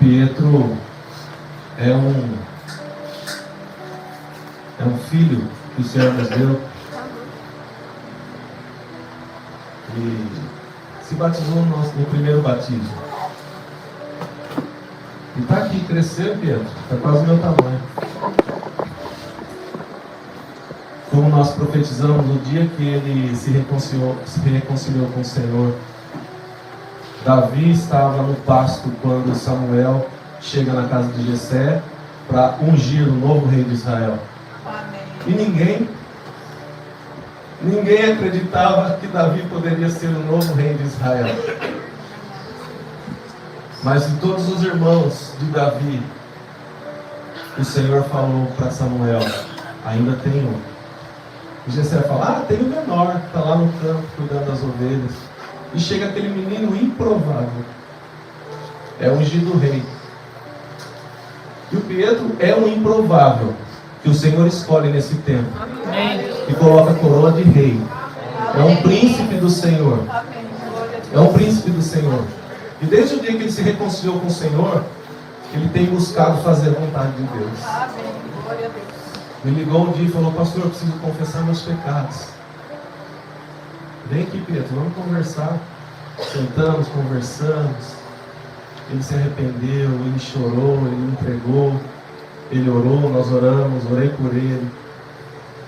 Pietro é um filho que o Senhor nos deu e se batizou no primeiro batismo. E está aqui, cresceu, Pietro, está quase o meu tamanho. Como nós profetizamos no dia que ele se reconciliou com o Senhor, Davi estava no pasto quando Samuel chega na casa de Jessé para ungir o novo rei de Israel. Amém. E ninguém acreditava que Davi poderia ser o novo rei de Israel. Mas de todos os irmãos de Davi, o Senhor falou para Samuel: ainda tem um. E Jessé fala: tem o menor, que está lá no campo cuidando das ovelhas. E chega aquele menino improvável, é o ungido rei. E o Pietro é um improvável que o Senhor escolhe nesse tempo e coloca a coroa de rei. É um príncipe do Senhor. É um príncipe do Senhor. E desde o dia que ele se reconciliou com o Senhor, ele tem buscado fazer a vontade de Deus. Me ligou um dia e falou: pastor, eu preciso confessar meus pecados. Vem aqui, Pietro, vamos conversar. Sentamos, conversamos. Ele se arrependeu, ele chorou, ele entregou, ele orou, nós oramos, orei por ele.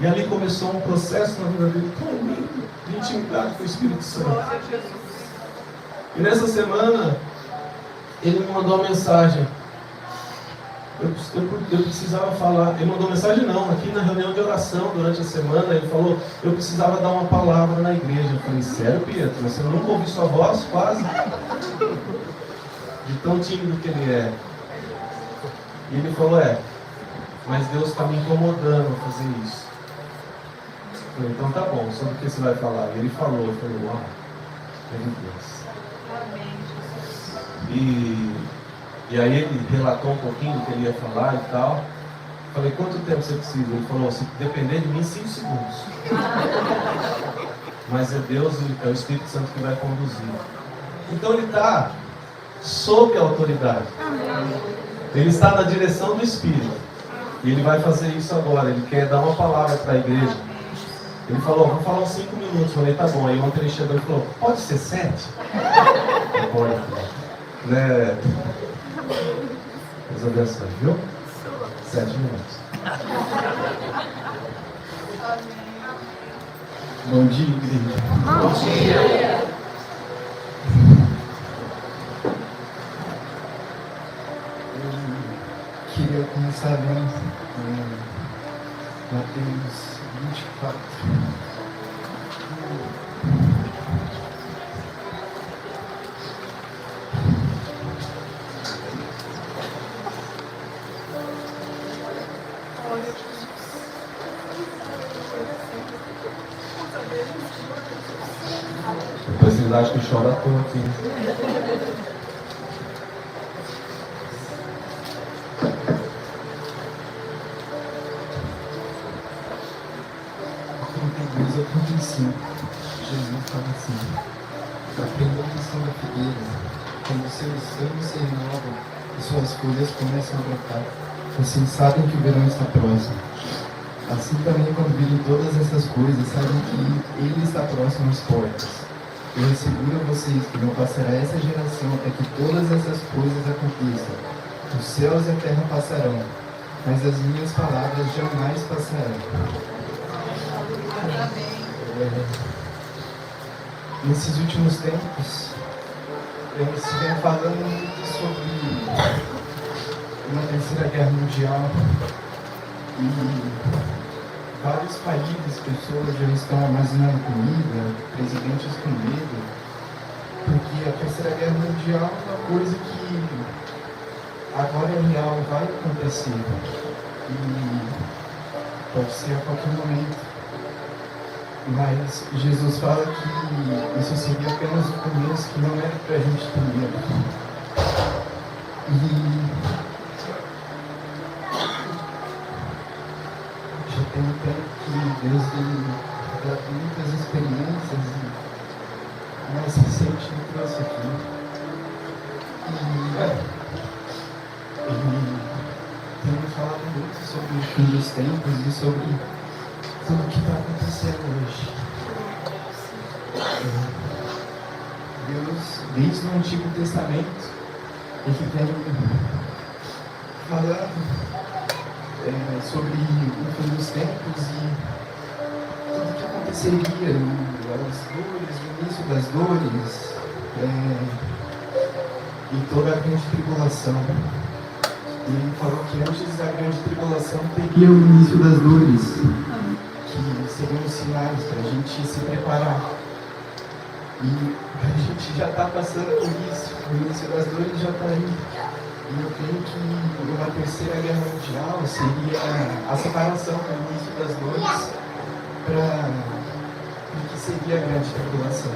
E ali começou um processo na vida dele tão lindo, de intimidade com o Espírito Santo. E nessa semana, ele me mandou uma mensagem. Eu precisava falar. Ele mandou mensagem não, aqui na reunião de oração durante a semana, ele falou: eu precisava dar uma palavra na igreja. Eu falei: sério, Pietro? Você nunca ouviu sua voz? Quase. De tão tímido que ele é. E ele falou: mas Deus está me incomodando a fazer isso. Eu falei: então tá bom, sobre o que você vai falar? E ele falou, eu falei: uau, é de Deus. E aí ele relatou um pouquinho do que ele ia falar e tal. Eu falei: quanto tempo você precisa? Ele falou: se depender de mim, 5 segundos. Mas é Deus, é o Espírito Santo que vai conduzir. Então ele está sob a autoridade. Ele está na direção do Espírito. E ele vai fazer isso agora. Ele quer dar uma palavra para a igreja. Ele falou: vou falar uns 5 minutos. Eu falei: tá bom. Aí ontem ele chegou e falou: pode ser 7? Pode. Né? Deus abençoe, viu? 7 minutos. Bom dia, igreja. Bom dia. Eu queria começar lendo Mateus 24. Depois vocês acham que chora à toa aqui. Ao 35, Jesus fala assim: aprenda a lição da figueira, quando seus ramos se renovam e suas folhas começam a brotar, vocês sabem que o verão está próximo. Assim também, quando virem todas essas coisas, sabem que Ele está próximo às portas. Eu asseguro a vocês que não passará essa geração até que todas essas coisas aconteçam. Os céus e a terra passarão, mas as minhas palavras jamais passarão. Nesses últimos tempos, se vem falando muito sobre uma terceira guerra mundial e vários países, pessoas já estão armazenando comida, presidentes com medo, porque a terceira guerra mundial é uma coisa que agora é real, vai acontecer e pode ser a qualquer momento. Mas Jesus fala que isso seria apenas o começo, que não era para a gente ter medo. E já tem um tempo que Deus dá muitas experiências e mais recente me trouxe aqui. E temos falado muito sobre o fim dos tempos e sobre tudo o que está acontecendo hoje. Deus, desde o Antigo Testamento, ele vem falando sobre o fim dos tempos e tudo o que aconteceria, as dores, o início das dores, e toda a grande tribulação. E ele falou que antes da grande tribulação teria o início das dores, que seriam os sinais para a gente se preparar. E a gente já está passando por isso, o início das dores já está aí. E eu creio que uma terceira guerra mundial seria a separação do início das dores para o que seria a grande tribulação.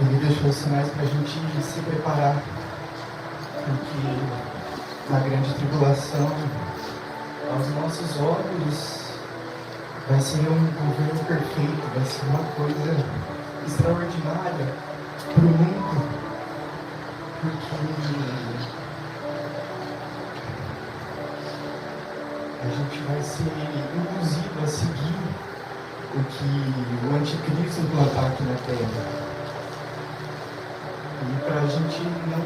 E ele deixou os sinais para a gente se preparar, porque na grande tribulação, aos nossos olhos, vai ser um governo perfeito, vai ser uma coisa extraordinária para o mundo, porque a gente vai ser induzido a seguir o que o anticristo implantar aqui na Terra. E para a gente não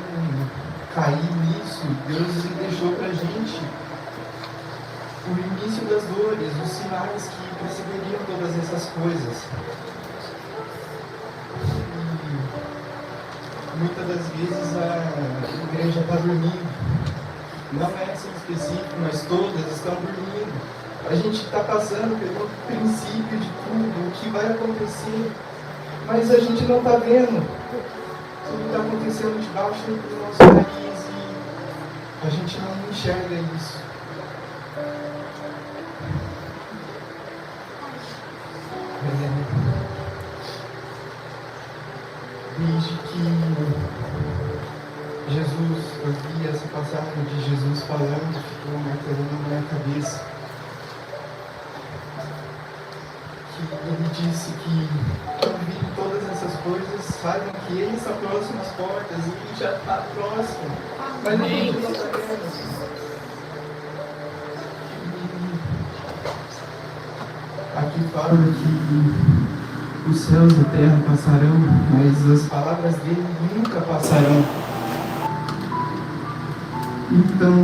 cair nisso, Deus deixou para a gente o início das dores, os sinais que precederiam todas essas coisas. E muitas das vezes a igreja está dormindo. Não é assim específico, mas todas estão dormindo. A gente está passando pelo princípio de tudo, o que vai acontecer, mas a gente não está vendo. Tudo está acontecendo debaixo do nosso nariz e a gente não enxerga isso. Desde que Jesus, eu vi essa passagem de Jesus falando, ficou martelando na minha cabeça, que ele disse que quando virem todas essas coisas, saibam que ele está próximo às portas e ele já está próximo, mas a gente não está vendo. Aqui fala que os céus e a terra passarão, mas as palavras dele nunca passarão. Então,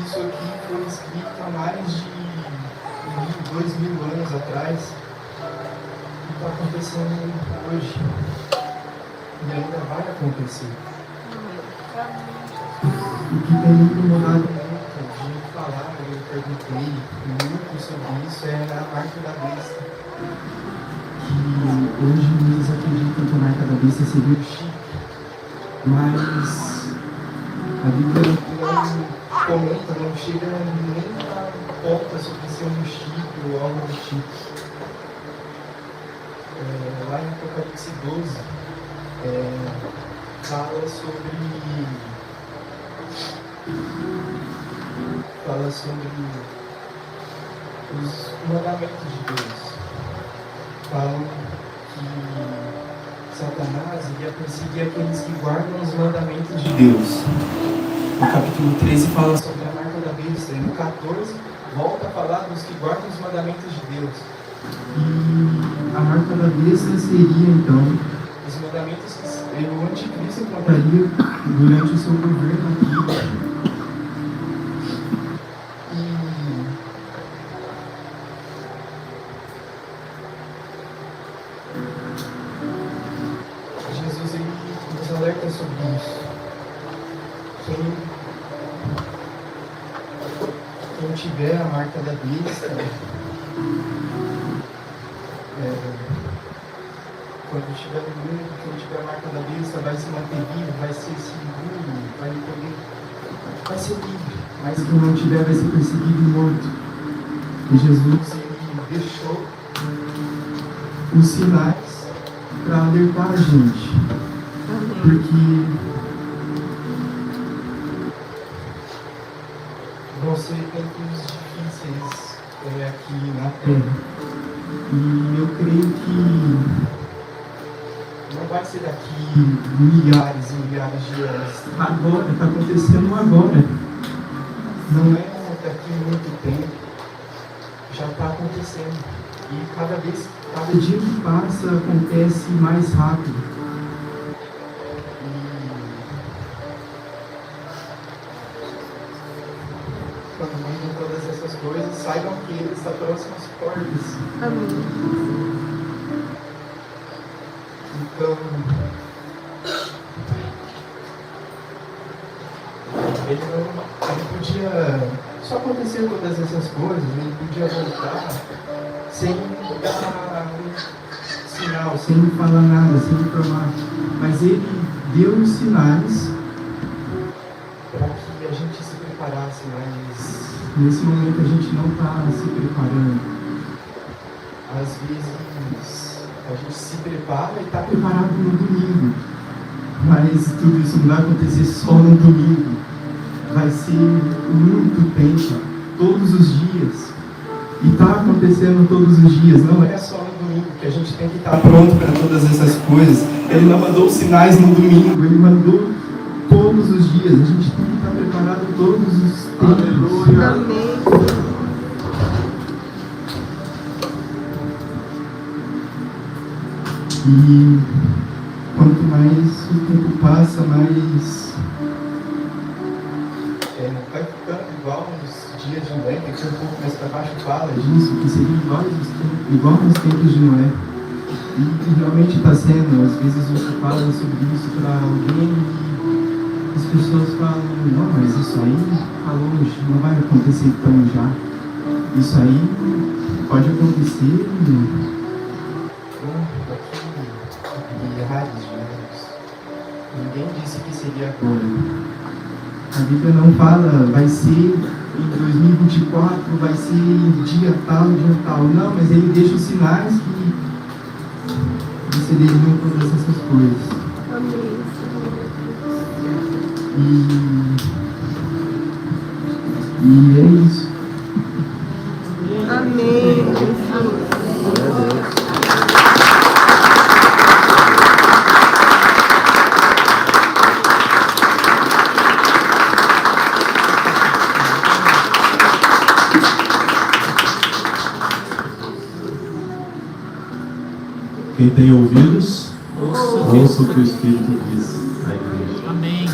isso aqui foi escrito há mais de 2.000 anos atrás e está acontecendo hoje e ainda vai acontecer. O que tem me incomodado muito de falar, eu perguntei muito sobre isso, é a marca da besta. Que hoje muitos acreditam que a marca da besta seria o chip, mas a Bíblia não comenta, não chega nem na ponta sobre ser um chip ou algo do tipo. Lá em Apocalipse 12, fala sobre os mandamentos de Deus. Falam que Satanás ia perseguir aqueles que guardam os mandamentos de Deus. No capítulo 13 fala sobre a marca da besta, e no 14 volta a falar dos que guardam os mandamentos de Deus. E a marca da besta seria então os mandamentos que o anticristo encontraria durante o seu governo aqui. Jesus ele nos alerta sobre isso. Quem tiver a marca da besta, quando estiver no mundo, quem tiver a marca da besta vai se manter vivo, vai ser seguro, vai ser livre. Mas quem não tiver vai ser perseguido e morto. E Jesus ele deixou os sinais para alertar a gente. Porque vão ser tempos difíceis aqui na Terra. E eu creio que não vai ser daqui milhares e milhares de anos. Agora, está acontecendo agora. Não é daqui muito tempo. Já está acontecendo. E cada dia que passa, acontece mais rápido. Quando vivem todas essas coisas, saibam que Ele está próximo às portas. Amém. Então, ele podia só acontecer todas essas coisas, ele podia voltar sem dar um sinal, sem falar nada, sem informar. Mas ele deu os sinais para que a gente se preparasse, mas nesse momento a gente não está se preparando. Às vezes a gente se prepara e está preparado no domingo, mas tudo isso não vai acontecer só no domingo. Vai ser muito tempo, todos os dias. E está acontecendo todos os dias. Não é só no domingo que a gente tem que estar pronto para todas essas coisas. Ele não mandou sinais no domingo, ele mandou todos os dias. A gente tem que estar preparado todos os tempos. Amém. E quanto mais o tempo passa, mais vai ficando igual nos dias de Noé, que um pouco mais para baixo fala disso, que seria igual nos tempos de Noé. E realmente está sendo. Às vezes você fala sobre isso para alguém e as pessoas falam, não, mas isso aí está longe, não vai acontecer tão já. Isso aí pode acontecer daqui milhares de anos. Ninguém disse que seria agora. A Bíblia não fala, vai ser em 2024, vai ser dia tal. Não, mas ele deixa os sinais que seriam todas essas coisas. Amém. E é isso. Amém. Quem tem ouvidos, ouça o que o Espírito diz à igreja. Amém.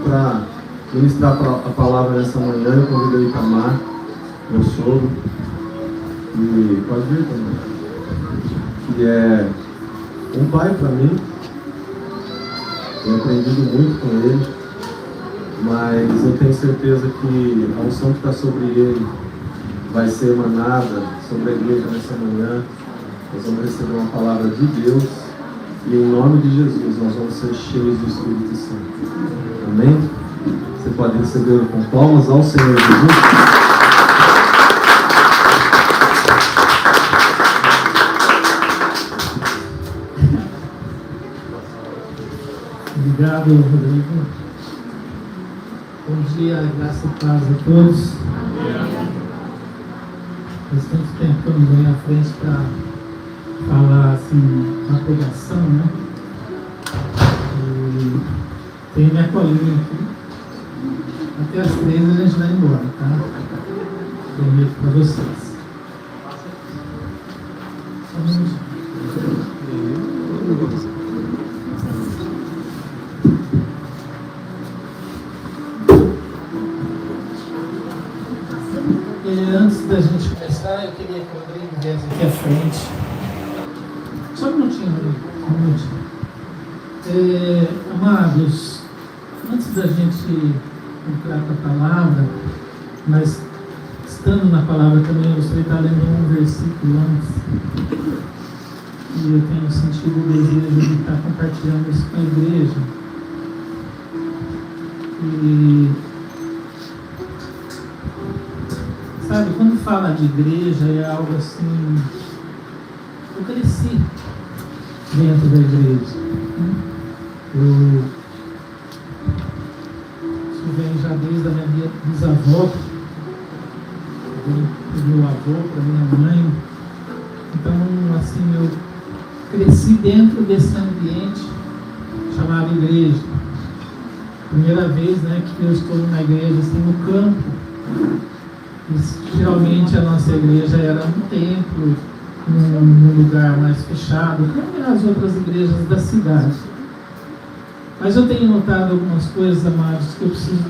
Para ministrar a palavra nessa manhã, eu convido o Itamar, meu sogro, e pode vir também, que é um pai para mim. Tenho aprendido muito com ele, mas eu tenho certeza que a unção que está sobre ele vai ser emanada sobre a igreja nessa manhã. Nós vamos receber uma palavra de Deus e em nome de Jesus nós vamos ser cheios do Espírito Santo. Amém? Você pode receber com palmas ao Senhor Jesus. Obrigado, Rodrigo. Bom dia, graça e paz a todos. Faz tanto tempo que eu não venho à frente para falar assim, uma pregação, né? E tem minha colinha aqui. Até as 3 a gente vai embora, tá? Prometo para vocês. Só um minutinho. Antes da gente começar, eu queria que o Rodrigo viesse aqui à frente. Só um minutinho, Rodrigo. Amados, antes da gente entrar com a palavra, mas estando na palavra também, eu gostaria de estar lendo um versículo antes. E eu tenho sentido o desejo de estar compartilhando isso com a igreja. E sabe, quando fala de igreja é algo assim. Eu cresci dentro da igreja. Isso vem já desde a minha bisavó, do meu avô, para minha mãe. Então, assim, eu cresci dentro desse ambiente chamado igreja. Primeira vez, né, que eu estou numa igreja assim no campo. E, geralmente a nossa igreja era um templo, num lugar mais fechado, como as outras igrejas da cidade. Mas eu tenho notado algumas coisas, amados, que eu preciso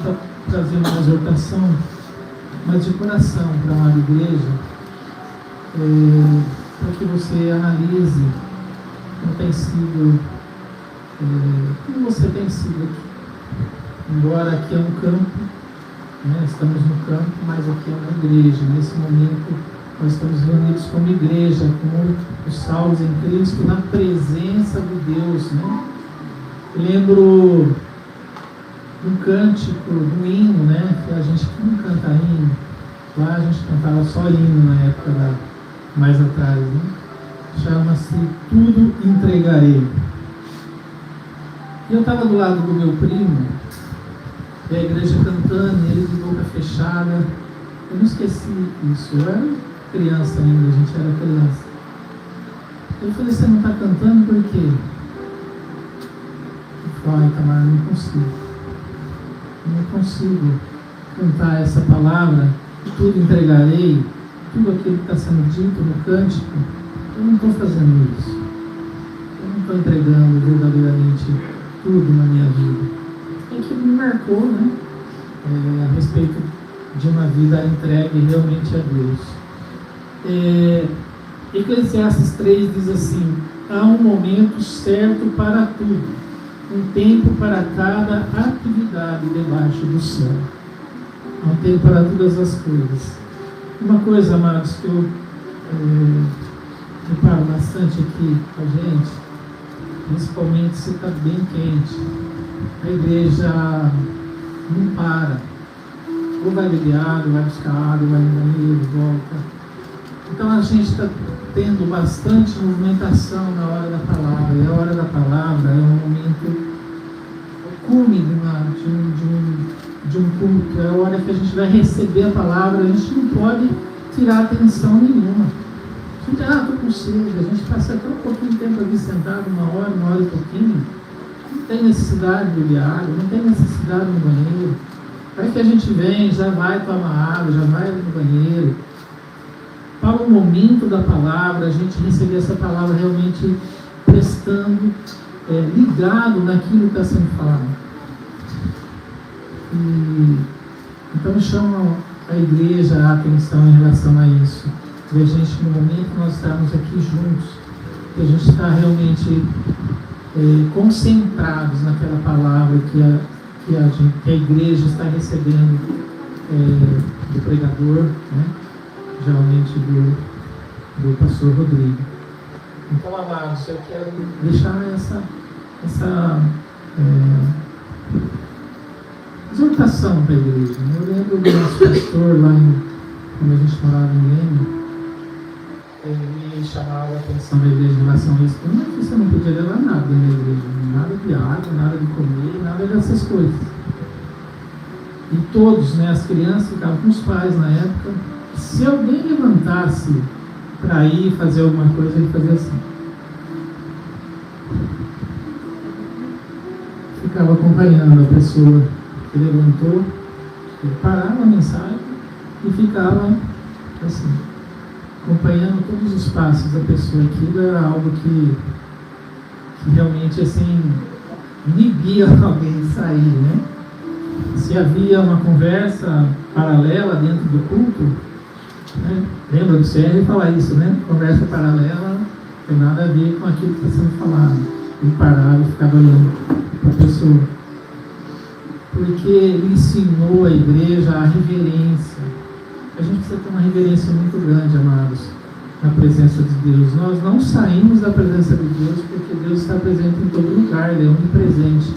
trazer uma exortação, mas de coração para a amada igreja, para que você analise como tem sido, como você tem sido aqui. Embora aqui é um campo, né, estamos no campo, mas aqui é uma igreja. Nesse momento nós estamos reunidos como igreja, como os salvos em Cristo, na presença de Deus, né? Eu lembro de um cântico, de um hino, né? Que a gente não canta hino. Lá a gente cantava só hino na época mais atrás, né? Chama-se Tudo Entregarei. E eu estava do lado do meu primo, e a igreja cantando, e ele de boca fechada. Eu não esqueci isso. Eu era criança ainda, a gente era criança. Eu falei, você não está cantando por quê? Ai, Tamara, não consigo cantar essa palavra, tudo entregarei, tudo aquilo que está sendo dito no cântico, eu não estou fazendo isso, eu não estou entregando verdadeiramente tudo na minha vida. E que me marcou, né, a respeito de uma vida entregue realmente a Deus. Eclesiastes 3 diz assim: há um momento certo para tudo, um tempo para cada atividade debaixo do céu. Há um tempo para todas as coisas. Uma coisa, amados, que eu reparo bastante aqui com a gente, principalmente se está bem quente, a igreja não para. Ou vai beber água, vai buscar água, vai no banheiro, volta. Então a gente está tendo bastante movimentação na hora da palavra, e a hora da palavra é um momento, o cume de um culto, é a hora que a gente vai receber a palavra. A gente não pode tirar atenção nenhuma. A gente, estou com sede, a gente passa até um pouquinho de tempo ali sentado, uma hora e pouquinho, não tem necessidade de beber água, não tem necessidade no banheiro. Aí que a gente vem, já vai tomar água, já vai no banheiro. Para o momento da palavra, a gente receber essa palavra realmente prestando, ligado naquilo que está sendo falado. Então eu chamo a igreja a atenção em relação a isso. De a gente, no momento que nós estamos aqui juntos, que a gente está realmente concentrados naquela palavra que a igreja está recebendo do pregador, né? Geralmente do pastor Rodrigo. Então, amados, eu quero deixar essa exortação para a igreja. Eu lembro do nosso pastor lá quando a gente morava em Leme, ele chamava a atenção da igreja em relação a isso. Não é que você não podia levar nada na igreja, nada de água, nada de comer, nada dessas coisas. E todos, né, as crianças ficavam com os pais na época. Se alguém levantasse para ir fazer alguma coisa, ele fazia assim. Ficava acompanhando a pessoa que levantou, ele parava a mensagem e ficava assim, acompanhando todos os passos da pessoa. Aquilo era algo que realmente assim inibia alguém de sair, né? Se havia uma conversa paralela dentro do culto, né? Lembra do CR falar isso, né? Conversa paralela não tem nada a ver com aquilo que está sendo falado. Ele parava e ficava olhando para a pessoa. Porque ele ensinou a igreja a reverência. A gente precisa ter uma reverência muito grande, amados, na presença de Deus. Nós não saímos da presença de Deus porque Deus está presente em todo lugar, Ele é onipresente.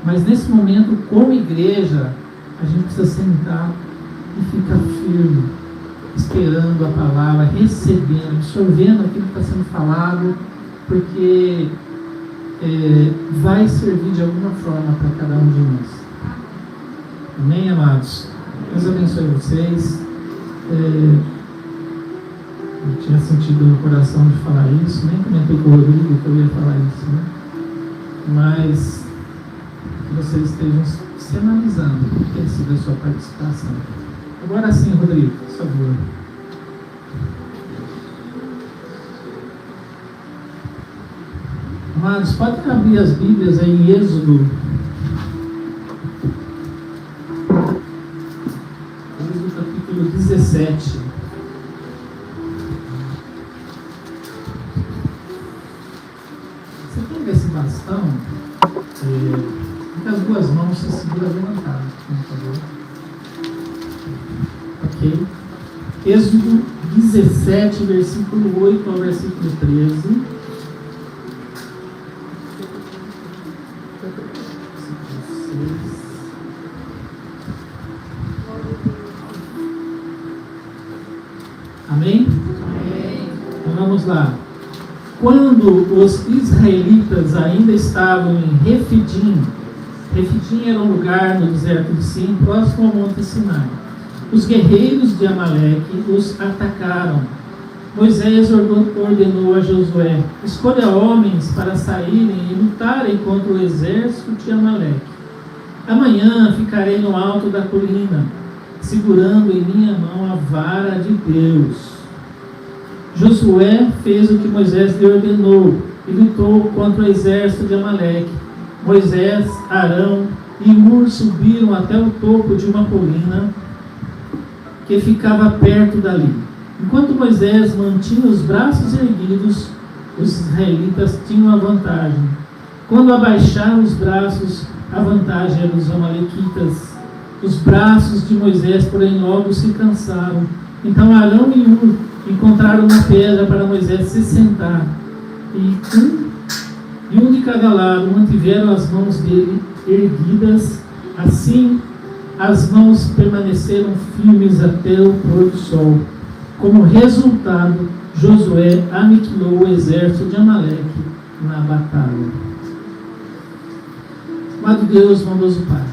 Mas nesse momento, como igreja, a gente precisa sentar e ficar firme, esperando a palavra, recebendo, absorvendo aquilo que está sendo falado, porque vai servir de alguma forma para cada um de nós. Amém, amados? Deus abençoe vocês. Eu tinha sentido no coração de falar isso, nem comentei com o Rodrigo que eu ia falar isso, né? Mas que vocês estejam se analisando o que tem sido a sua participação. Agora sim, Rodrigo, por favor. Amados, podem abrir as Bíblias aí em Êxodo. Êxodo capítulo 17. Você pega esse bastão, com as duas mãos você segura levantado, por favor. Ok? Êxodo 17, versículo 8 ao versículo 13. Amém? Então vamos lá. Quando os israelitas ainda estavam em Refidim, Refidim era um lugar no deserto de Sim, próximo ao Monte Sinai, os guerreiros de Amaleque os atacaram. Moisés ordenou a Josué: escolha homens para saírem e lutarem contra o exército de Amaleque. Amanhã ficarei no alto da colina, segurando em minha mão a vara de Deus. Josué fez o que Moisés lhe ordenou e lutou contra o exército de Amaleque. Moisés, Arão e Hur subiram até o topo de uma colina que ficava perto dali. Enquanto Moisés mantinha os braços erguidos, os israelitas tinham a vantagem. Quando abaixaram os braços, a vantagem era dos amalequitas. Os braços de Moisés, porém, logo se cansaram. Então Arão e Hur encontraram uma pedra para Moisés se sentar. E um de cada lado mantiveram as mãos dele erguidas. Assim, as mãos permaneceram firmes até o pôr do sol. Como resultado, Josué aniquilou o exército de Amaleque na batalha. Amado Deus, bondoso Pai,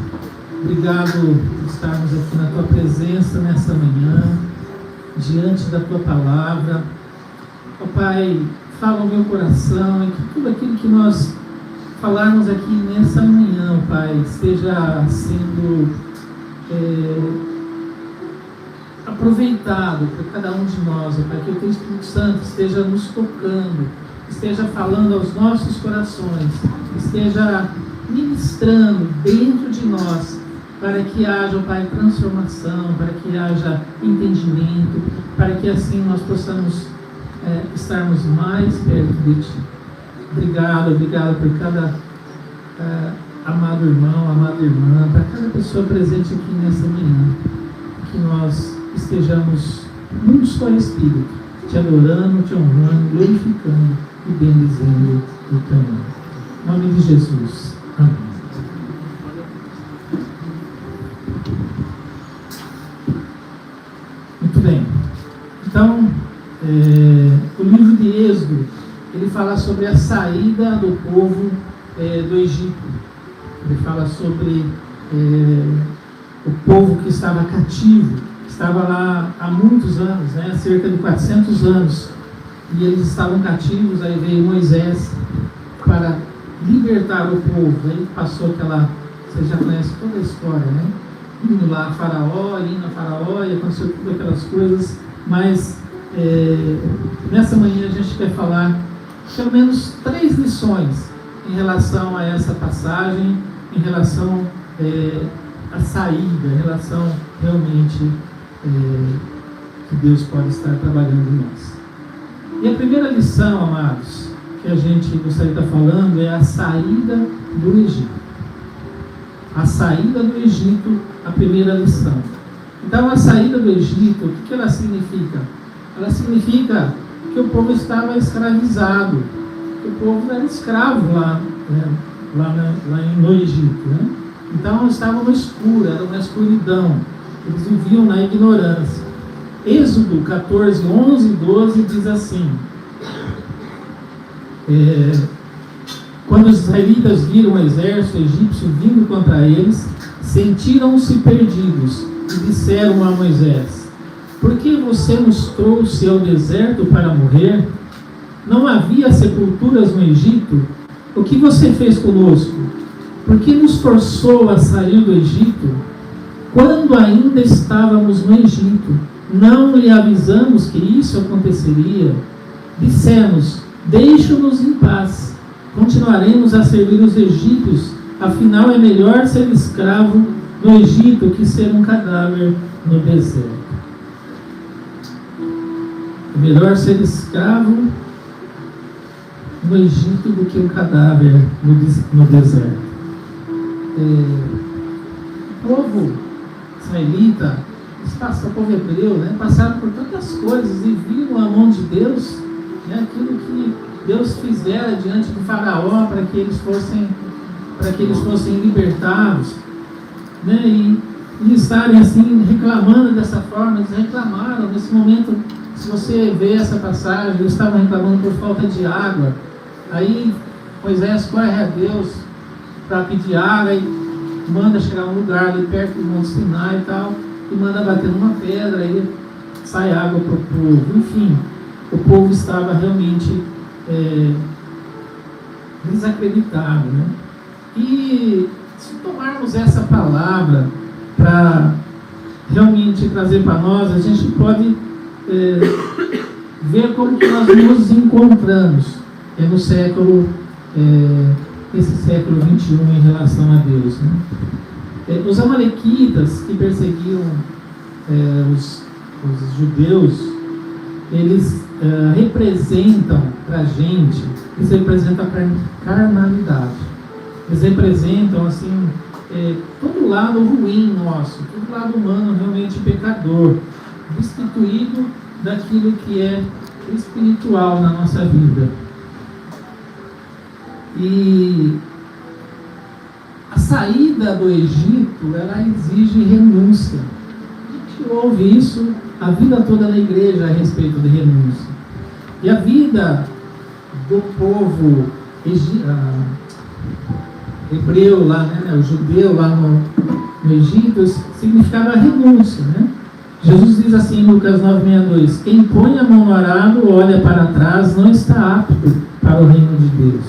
obrigado por estarmos aqui na Tua presença nessa manhã, diante da Tua palavra. Ó Pai, fala o meu coração e que tudo aquilo que nós falarmos aqui nessa manhã, ó Pai, esteja sendo aproveitado por cada um de nós, ó Pai, que o Teu Espírito Santo esteja nos tocando, esteja falando aos nossos corações, esteja ministrando dentro de nós, para que haja, ó Pai, transformação, para que haja entendimento, para que assim nós possamos estarmos mais perto de Ti. Obrigado por cada amado irmão, amada irmã, para cada pessoa presente aqui nessa manhã, que nós estejamos num só Espírito, Te adorando, Te honrando, glorificando e bendizendo o Teu nome. Em nome de Jesus. Amém. Muito bem. Então, o livro de Êxodo, ele fala sobre a saída do povo do Egito. Ele fala sobre o povo que estava cativo, estava lá há muitos anos, cerca de 400 anos, e eles estavam cativos. Aí veio Moisés para libertar o povo. Aí passou aquela, vocês já conhecem toda a história, né? Indo lá a Faraó, e aconteceu todas aquelas coisas, mas nessa manhã a gente quer falar pelo menos 3 lições em relação a essa passagem, em relação à saída, em relação realmente que Deus pode estar trabalhando em nós. E a primeira lição, amados, que a gente gostaria de estar falando é a saída do Egito. A saída do Egito, a primeira lição. Então, a saída do Egito, o que ela significa? Ela significa que o povo estava escravizado, que o povo era escravo lá no Egito, né? Então, estavam no escuro, era uma escuridão, eles viviam na ignorância. Êxodo 14, 11 e 12 diz assim: quando os israelitas viram o exército egípcio vindo contra eles, sentiram-se perdidos e disseram a Moisés: por que você nos trouxe ao deserto para morrer? Não havia sepulturas no Egito? O que você fez conosco? Por que nos forçou a sair do Egito? Quando ainda estávamos no Egito, não lhe avisamos que isso aconteceria? Dissemos, deixe-nos em paz, continuaremos a servir os egípcios, afinal é melhor ser escravo no Egito que ser um cadáver no deserto. É melhor ser escravo no Egito do que um cadáver no deserto. O povo israelita, o povo hebreu, né, passaram por tantas coisas e viram a mão de Deus, né, aquilo que Deus fizera diante do faraó para que eles fossem libertados, né, e estarem assim reclamando dessa forma. Eles reclamaram nesse momento. Se você vê essa passagem, eles estavam reclamando por falta de água. Aí Moisés corre a Deus para pedir água e manda chegar a um lugar ali perto do Monte Sinai e tal, e manda bater numa pedra, aí sai água para o povo. Enfim, o povo estava realmente desacreditado, né? E se tomarmos essa palavra para realmente trazer para nós, a gente pode ver como que nós nos encontramos no século, esse século 21 em relação a Deus, né? Os amalequitas que perseguiam os judeus, eles representam para a gente, eles representam a carnalidade, eles representam assim, todo o lado ruim nosso, todo o lado humano realmente pecador, destituído daquilo que é espiritual na nossa vida. E a saída do Egito, ela exige renúncia. A gente ouve isso a vida toda na igreja a respeito de renúncia. E a vida do povo hebreu lá, né, o judeu lá no Egito, significava renúncia, né? Jesus diz assim em Lucas 9:62, quem põe a mão no arado, olha para trás, não está apto para o reino de Deus.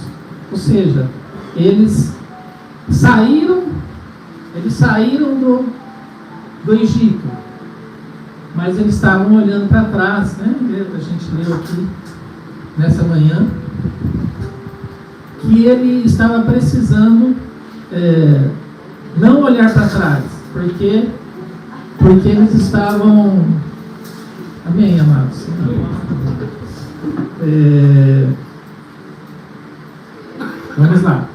Ou seja, eles saíram do Egito, mas eles estavam olhando para trás, né? A gente leu aqui nessa manhã que ele estava precisando não olhar para trás, porque eles estavam... Amém, amados? Vamos lá.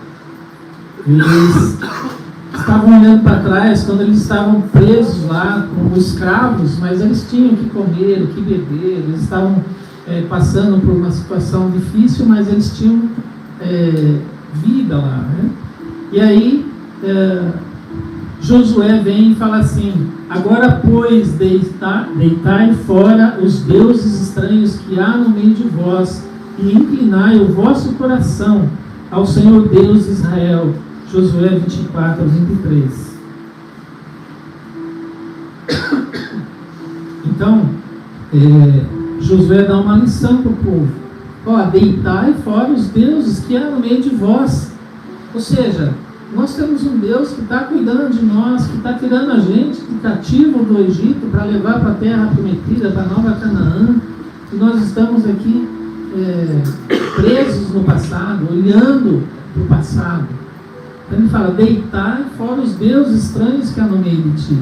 Eles estavam olhando para trás quando eles estavam presos lá como escravos, mas eles tinham que comer, o que beber, eles estavam passando por uma situação difícil, mas eles tinham vida lá, né? E aí Josué vem e fala assim, agora pois deitai fora os deuses estranhos que há no meio de vós e inclinai o vosso coração ao Senhor Deus de Israel. Josué 24:23. Então, Josué dá uma lição para o povo. Deitai fora os deuses que há no meio de vós. Ou seja, nós temos um Deus que está cuidando de nós, que está tirando a gente do cativo do Egito para levar para a terra prometida, para a Nova Canaã. E nós estamos aqui presos no passado, olhando para o passado. Então ele fala, deitai fora os deuses estranhos que há no meio de ti.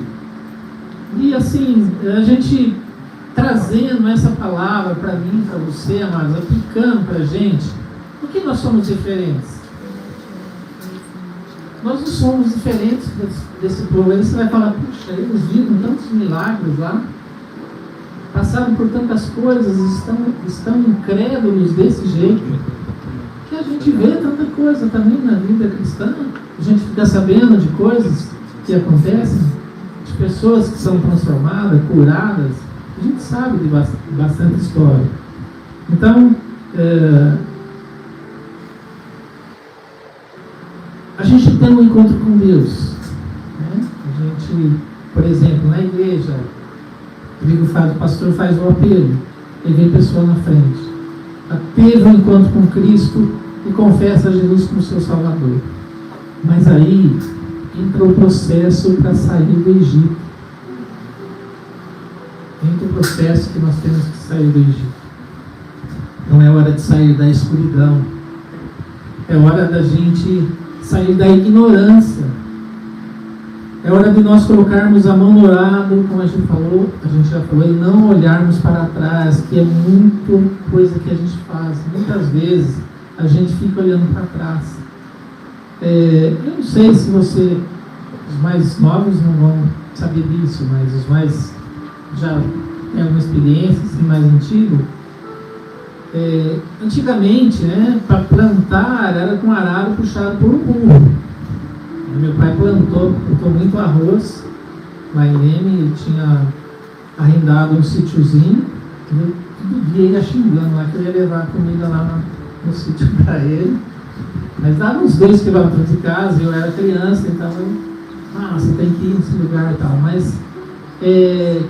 E assim, a gente trazendo essa palavra para mim, para você, amados, aplicando para a gente, por que nós somos diferentes? Nós não somos diferentes desse povo. Aí você vai falar, puxa, eles viram tantos milagres lá, passaram por tantas coisas, estão incrédulos desse jeito, que a gente vê tanta coisa também na vida cristã. A gente fica sabendo de coisas que acontecem, de pessoas que são transformadas, curadas. A gente sabe de bastante história. Então, a gente tem um encontro com Deus, né? A gente, por exemplo, na igreja, O pastor faz o apelo, e vem pessoa na frente. Teve um encontro com Cristo e confessa Jesus como seu Salvador. Mas aí entra o processo para sair do Egito. Entra o processo que nós temos que sair do Egito. Não é hora de sair da escuridão. É hora da gente sair da ignorância. É hora de nós colocarmos a mão no arado, como a gente já falou, e não olharmos para trás, que é muita coisa que a gente faz. Muitas vezes a gente fica olhando para trás. Eu não sei se os mais novos não vão saber disso, mas os mais já têm alguma experiência, assim, mais antigo. Antigamente, para plantar era com arado puxado por um burro. Meu pai plantou muito arroz lá em Leme, ele tinha arrendado um sítiozinho, todo dia ele ia xingando lá que eu ia levar comida lá no sítio para ele, mas dava uns 2 quilômetros de casa, eu era criança, então você tem que ir nesse lugar e tal, mas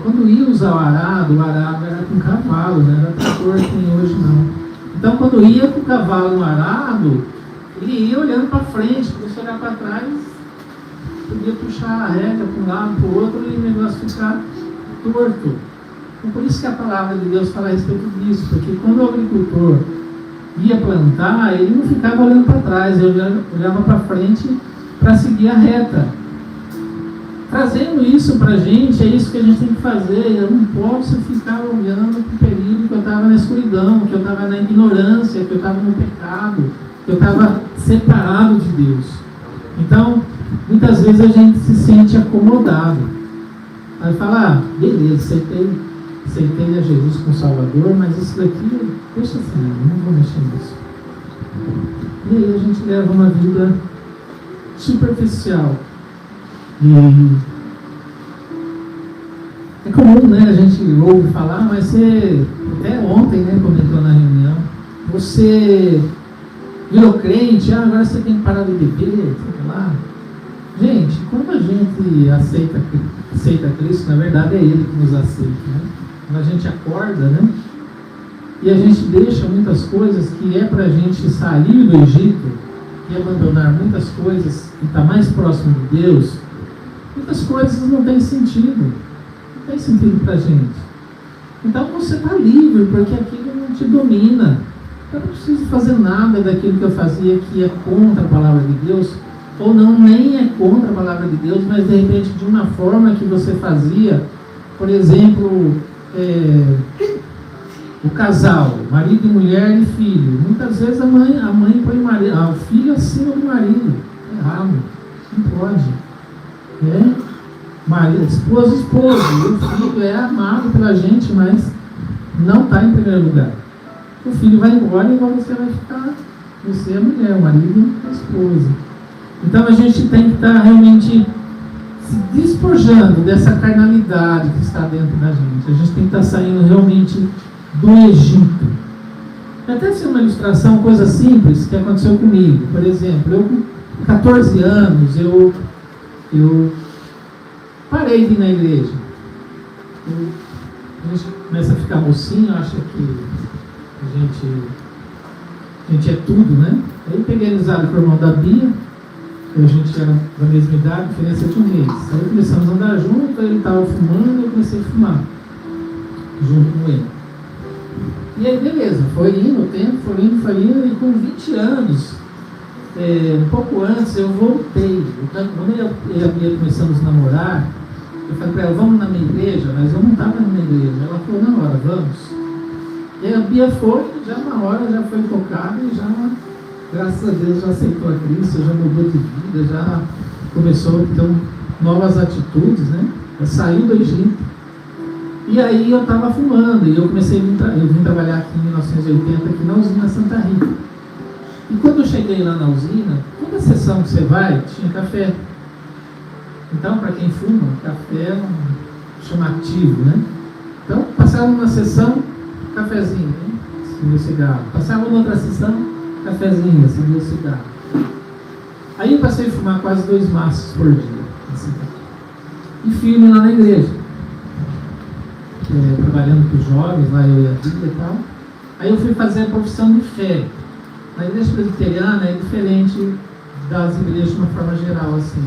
quando ia usar o arado era com cavalo, não era trator que nem hoje não. Então quando ia com o cavalo no arado, ele ia olhando para frente, porque se olhar para trás, podia puxar a régua para um lado, para o outro, e o negócio ficar torto. Então, por isso que a palavra de Deus fala a respeito disso, porque quando o agricultor ia plantar, ele não ficava olhando para trás, ele olhava para frente para seguir a reta. Trazendo isso para a gente, é isso que a gente tem que fazer. Eu não posso ficar olhando para o período que eu estava na escuridão, que eu estava na ignorância, que eu estava no pecado, que eu estava separado de Deus. Então, muitas vezes a gente se sente acomodado. Aí fala, beleza, aceitei a Jesus como Salvador, mas isso daqui, deixa assim, não vou mexer nisso. E aí a gente leva uma vida superficial. E é comum, né? A gente ouve falar, mas você, até ontem, comentou na reunião, você virou crente, agora você tem que parar de beber, sei lá. Gente, quando a gente aceita Cristo, na verdade é Ele que nos aceita, né? Quando a gente acorda, e a gente deixa muitas coisas que é para a gente sair do Egito e abandonar muitas coisas e estar mais próximo de Deus, muitas coisas não têm sentido. Não tem sentido para a gente. Então você está livre, porque aquilo não te domina. Eu não preciso fazer nada daquilo que eu fazia que é contra a palavra de Deus, ou não, nem é contra a palavra de Deus, mas de repente de uma forma que você fazia, por exemplo, o casal, marido e mulher e filho. Muitas vezes a mãe põe o filho acima do marido. Errado. Não pode. Marido, esposo. O filho é amado pela gente, mas não está em primeiro lugar. O filho vai embora e igual você vai ficar. Você é a mulher, o marido é a esposa. Então a gente tem que estar realmente se despojando dessa carnalidade que está dentro da gente. A gente tem que estar saindo realmente do Egito. Até ser uma ilustração, coisa simples que aconteceu comigo. Por exemplo, eu com 14 anos, eu parei de ir na igreja. A gente começa a ficar mocinho, acha que a gente é tudo, né? Aí peguei amizade com o irmão da Bia, a gente era da mesma idade, diferença de um mês. Aí começamos a andar junto, ele estava fumando e eu comecei a fumar junto com ele. E aí beleza, foi indo o tempo, foi indo, e com 20 anos, um pouco antes, eu voltei. Quando eu e a Bia começamos a namorar, eu falei para ela, vamos na minha igreja, mas eu não estava na igreja. Ela falou, na hora, vamos. E a Bia foi, já na hora, já foi tocada e já, graças a Deus, já aceitou a Cristo, já mudou de vida, já começou a ter novas atitudes, né? Já saiu do Egito. E aí eu estava fumando, e eu vim trabalhar aqui em 1980, aqui na usina Santa Rita. E quando eu cheguei lá na usina, toda sessão que você vai, tinha café. Então, para quem fuma, café é um chamativo, né? Então, passava numa sessão, cafezinho, né? Seguia o cigarro. Passava noutra sessão, cafezinho, seguia o cigarro. Aí eu passei a fumar quase 2 maços por dia. Assim, e firme lá na igreja. trabalhando com os jovens, lá eu e a Bíblia e tal. Aí eu fui fazer a profissão de fé. A igreja presbiteriana é diferente das igrejas de uma forma geral, assim.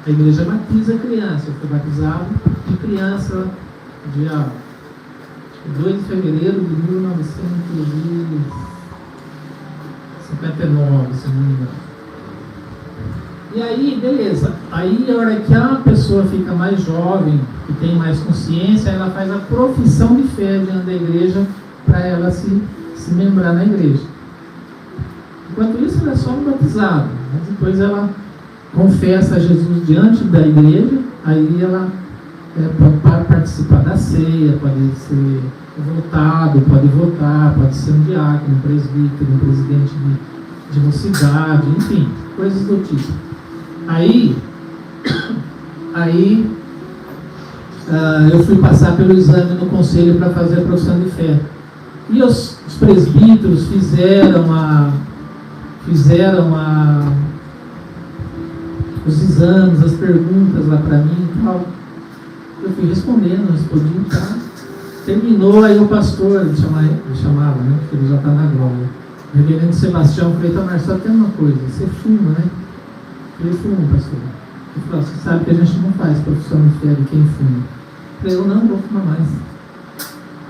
A igreja batiza a criança. Eu fui batizado de criança dia 2 de fevereiro de 1959, se não me engano. E aí, beleza. Aí, a hora que a pessoa fica mais jovem, que tem mais consciência, ela faz a profissão de fé diante da igreja para ela se membrar na igreja. Enquanto isso, ela é só um batizado. Mas depois ela confessa a Jesus diante da igreja, aí ela pode participar da ceia, pode ser votado, pode votar, pode ser um diácono, um presbítero, um presidente de mocidade, enfim, coisas do tipo. Aí eu fui passar pelo exame no conselho para fazer a profissão de fé. E os presbíteros fizeram os exames, as perguntas lá para mim e tal. Eu fui respondendo, respondi e tal. Terminou, aí o pastor, ele chamava, né? Porque ele já está na glória. O reverendo Sebastião, falei, Tamar, só tem uma coisa, você fuma, né? Eu fumo, pastor. Ele falou, você sabe que a gente não faz profissão de fé de quem fuma. Eu falei, eu não vou fumar mais.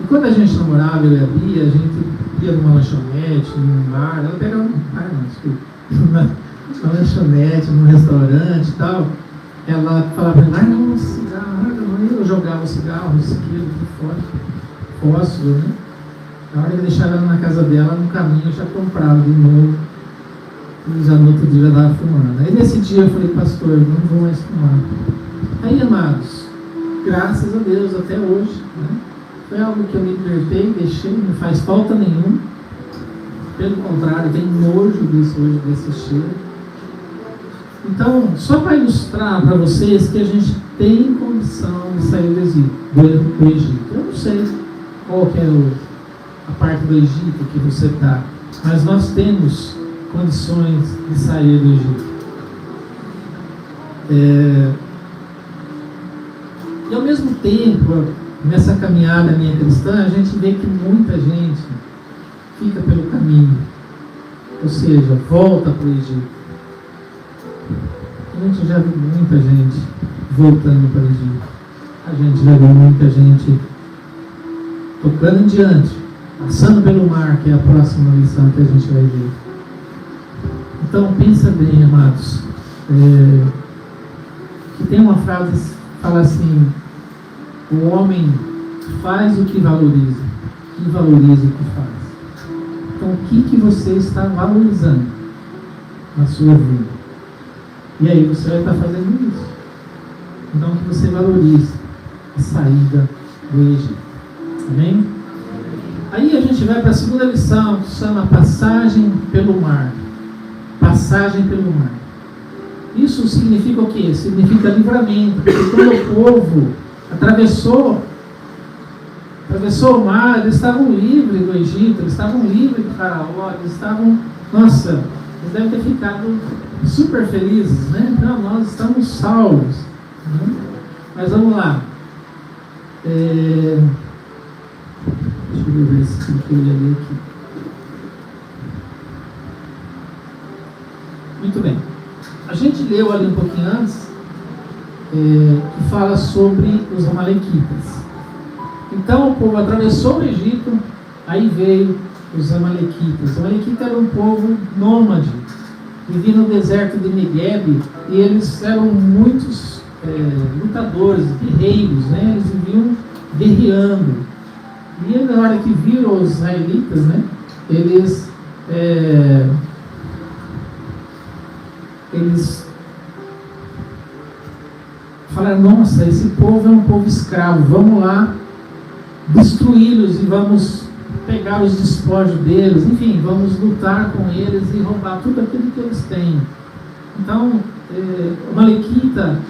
E quando a gente namorava, eu e a Bia, a gente ia numa lanchonete, num bar, ela pegava numa lanchonete, num restaurante e tal, ela falava, larga um cigarro, larga um. Eu jogava o cigarro, o isqueiro, tudo fora, fósforo, né? Na hora que eu deixava ela na casa dela, no caminho eu já comprava de novo, e já no outro dia eu estava fumando. Aí nesse dia eu falei, pastor, eu não vou mais fumar. Aí, amados, graças a Deus, até hoje, né? Foi algo que eu me libertei, deixei, não faz falta nenhuma. Pelo contrário, tem nojo disso hoje, desse cheiro. Então, só para ilustrar para vocês que a gente tem condição de sair do Egito. Eu não sei qual que é a parte do Egito que você está, mas nós temos condições de sair do Egito. E ao mesmo tempo, nessa caminhada minha cristã, a gente vê que muita gente fica pelo caminho, ou seja, volta para o Egito. A gente já viu muita gente voltando para o Egito. A gente já viu muita gente tocando em diante, passando pelo mar, que é a próxima lição que a gente vai ver. Então, pensa bem, amados. Que tem uma frase que fala assim: o homem faz o que valoriza, e valoriza o que faz. Então, o que você está valorizando na sua vida? E aí você vai estar fazendo isso. Então, que você valorize a saída do Egito. Amém? Aí a gente vai para a segunda lição, que chama passagem pelo mar. Passagem pelo mar. Isso significa o quê? Significa livramento. Porque quando o povo atravessou o mar, eles estavam livres do Egito, eles estavam livres do faraó, eles estavam, nossa, eles devem ter ficado super felizes, né? Então, nós estamos salvos, né? Mas vamos lá. Deixa eu ver se eu ia ler aqui. Muito bem. A gente leu ali um pouquinho antes, que fala sobre os amalequitas. Então o povo atravessou o Egito, aí veio os amalequitas. Os amalequitas eram um povo nômade, vivia no deserto de Negueb, e eles eram muitos lutadores, guerreiros, né? Eles viviam guerreando. E na hora que viram os israelitas, né? Eles falaram: nossa, esse povo é um povo escravo, vamos lá destruí-los e vamos pegar os despojos deles, enfim, vamos lutar com eles e roubar tudo aquilo que eles têm. Então, o Amalequita,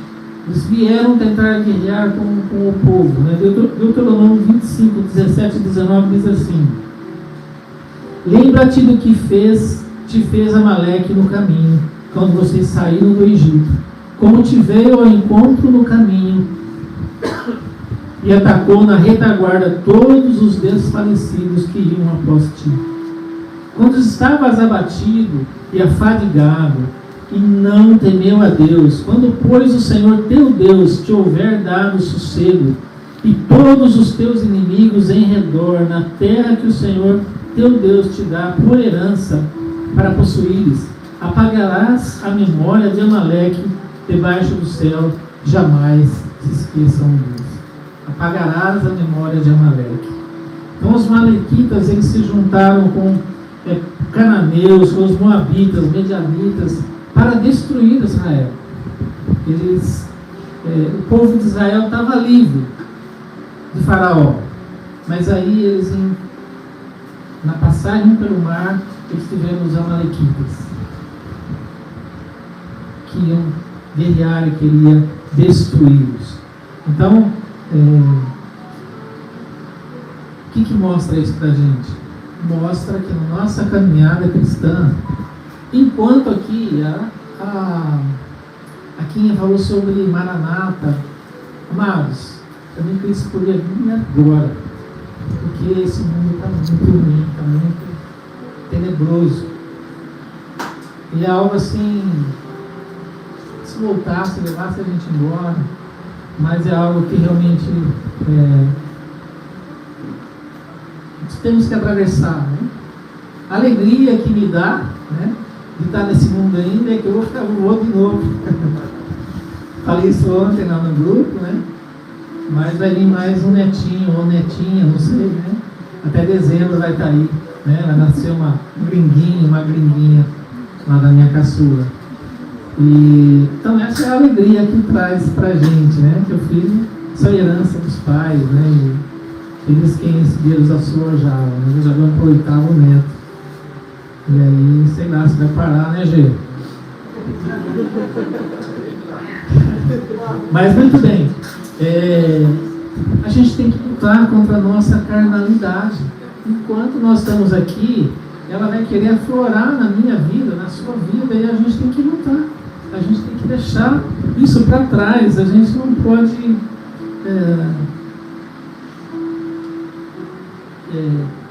eles vieram tentar guerrear com o povo, né? Deuteronômio 25, 17 e 19 diz assim: lembra-te do que te fez Amaleque no caminho, quando vocês saíram do Egito, como te veio ao encontro no caminho, e atacou na retaguarda todos os desfalecidos que iam após ti. Quando estavas abatido e afadigado, e não temeu a Deus, quando, pois, o Senhor teu Deus te houver dado sossego, e todos os teus inimigos em redor, na terra que o Senhor teu Deus te dá por herança para possuires, apagarás a memória de Amaleque debaixo do céu, jamais se esqueçam disso. Apagarás a memória de Amaleque. Então os malequitas, eles se juntaram com cananeus, com os moabitas, medianitas, para destruir Israel. O povo de Israel estava livre de Faraó, mas aí eles, na passagem pelo mar, eles tiveram os amalequitas, que iam guerrear e queria destruí-los. Então, o que mostra isso para a gente? Mostra que na nossa caminhada cristã, enquanto aqui quem falou sobre Maranata, amados, também Cristo podia vir agora, porque esse mundo está muito ruim, está muito tenebroso, e é algo assim, se voltasse, levasse a gente embora, mas é algo que realmente temos que atravessar, né? A alegria que me dá, né, de estar nesse mundo ainda é que eu vou ficar voando de novo. Falei isso ontem lá no grupo, né? Mas vai vir mais um netinho ou netinha, não sei, né? Até dezembro vai estar aí, né? Vai nascer uma gringuinha lá da minha caçula. Então essa é a alegria que traz pra gente, né? Que o filho é herança dos pais, né? E eles quem esse Deus a sua já, né? Já vão pro 8º neto. E aí, sei lá, se vai parar, né, Gê? Mas muito bem, a gente tem que lutar contra a nossa carnalidade. Enquanto nós estamos aqui, ela vai querer aflorar na minha vida, na sua vida, e a gente tem que lutar. A gente tem que deixar isso para trás. A gente não pode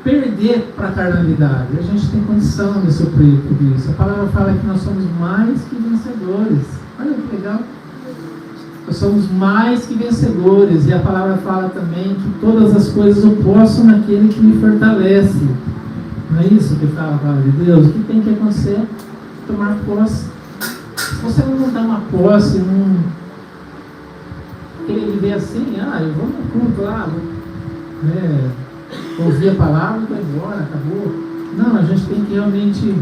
perder para a carnalidade. A gente tem condição de sofrer tudo isso. A palavra fala que nós somos mais que vencedores. Olha que legal. Nós somos mais que vencedores. E a palavra fala também que todas as coisas eu posso naquele que me fortalece. Não é isso que fala a palavra de Deus? O que tem que acontecer? Tomar posse. Se você não dar uma posse, não querer viver assim, eu vou no culto lá, ouvir a palavra e vai embora, acabou. Não, a gente tem que realmente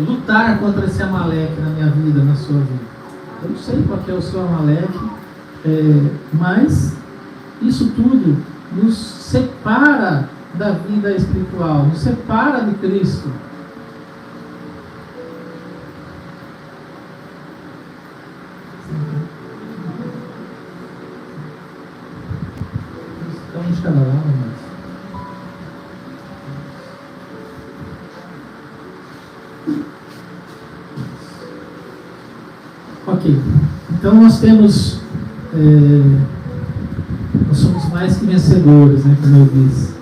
lutar contra esse Amaleque na minha vida, na sua vida. Eu não sei qual que é o seu Amaleque, mas isso tudo nos separa da vida espiritual, nos separa de Cristo. Estamos cada lado, mas... Ok, então nós temos, nós somos mais que vencedores, né, como eu disse,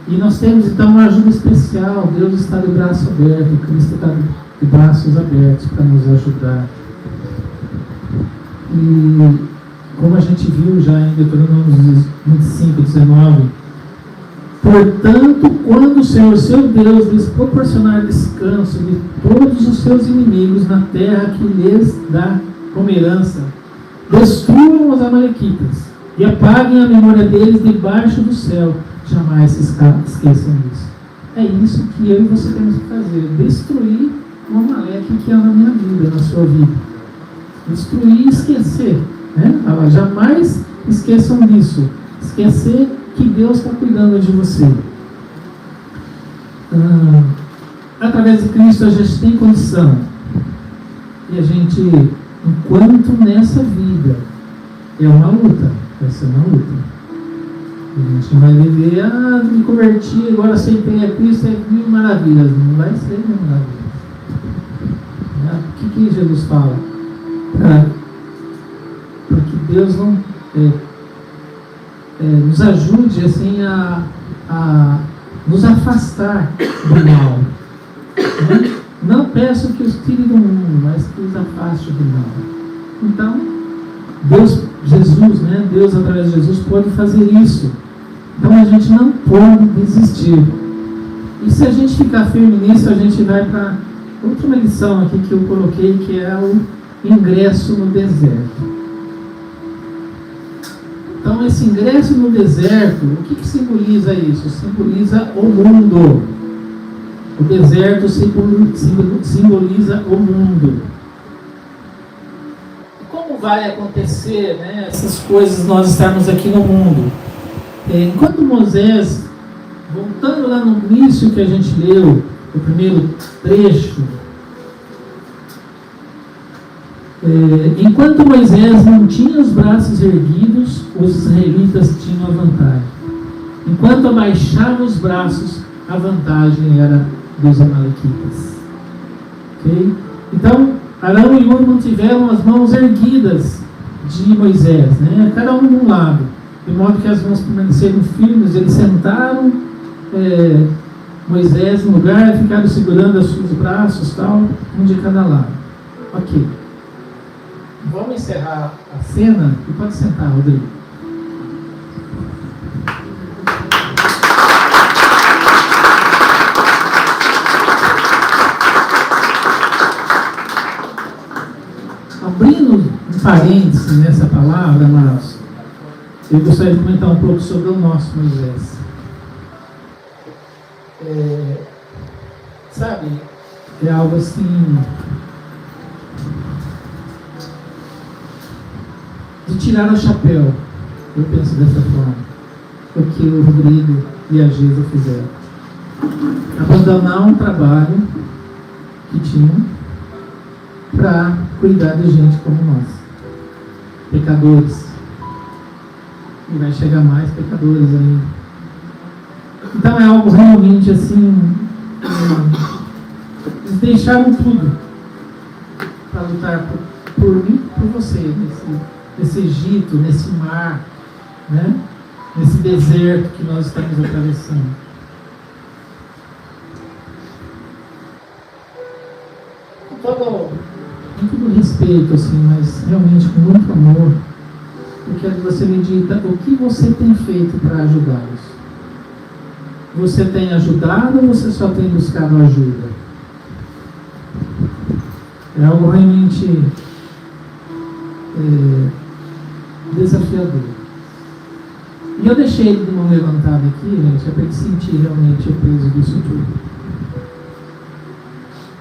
e nós temos então uma ajuda especial. Deus está de braço aberto, Cristo está de braços abertos para nos ajudar. E como a gente viu já em Deuteronômio 25, 19, portanto, quando o Senhor seu Deus lhes proporcionar descanso de todos os seus inimigos na terra que lhes dá como herança, destruam os amalequitas e apaguem a memória deles debaixo do céu. Jamais se esqueçam disso. É isso que eu e você temos que fazer: destruir o Amaleque que é na minha vida, na sua vida. Destruir e esquecer, né? Jamais esqueçam disso. Esquecer que Deus está cuidando de você. Através de Cristo a gente tem condição. E a gente, enquanto nessa vida, é uma luta, vai ser uma luta. A gente vai viver, me converti, agora aceitei a Cristo, é mil maravilhas. Não vai ser mil maravilhas. O que Jesus fala? Porque Deus não nos ajude assim, a nos afastar do mal. Né? Não peço que os tire do mundo, mas que os afaste do mal. Então, Jesus, né? Deus através de Jesus pode fazer isso. Então a gente não pode desistir. E se a gente ficar firme nisso, a gente vai para outra lição aqui que eu coloquei, que é o ingresso no deserto. Então esse ingresso no deserto, o que simboliza isso? Simboliza o mundo. O deserto simboliza o mundo. E como vai acontecer, né, essas coisas, nós estarmos aqui no mundo? Enquanto Moisés, voltando lá no início que a gente leu, o primeiro trecho, enquanto Moisés não tinha os braços erguidos, os israelitas tinham a vantagem. Enquanto abaixava os braços, a vantagem era dos amalequitas. Okay? Então, Arão e Hur mantiveram as mãos erguidas de Moisés, né? Cada um de um lado, de modo que as mãos permaneceram firmes. Eles sentaram Moisés no lugar, ficaram segurando os seus braços, tal, um de cada lado. Ok. Vamos encerrar a cena e pode sentar, Rodrigo. Abrindo um parêntese nessa palavra, amados, eu gostaria de comentar um pouco sobre o nosso Moisés. Sabe, é algo assim de tirar o chapéu, eu penso dessa forma, o que o Rodrigo e a Gisa fizeram. Abandonar um trabalho que tinham para cuidar de gente como nós, pecadores, e vai chegar mais pecadores ainda. Então é algo realmente assim, eles deixaram tudo para lutar por mim e por você, nesse Egito, nesse mar, né? Nesse deserto que nós estamos atravessando. Com todo respeito, assim, mas realmente com muito amor, eu quero que você me diga o que você tem feito para ajudá-los. Você tem ajudado ou você só tem buscado ajuda? É algo realmente desafiador. E eu deixei ele de mão levantada aqui, gente, para ele sentir realmente o peso disso tudo.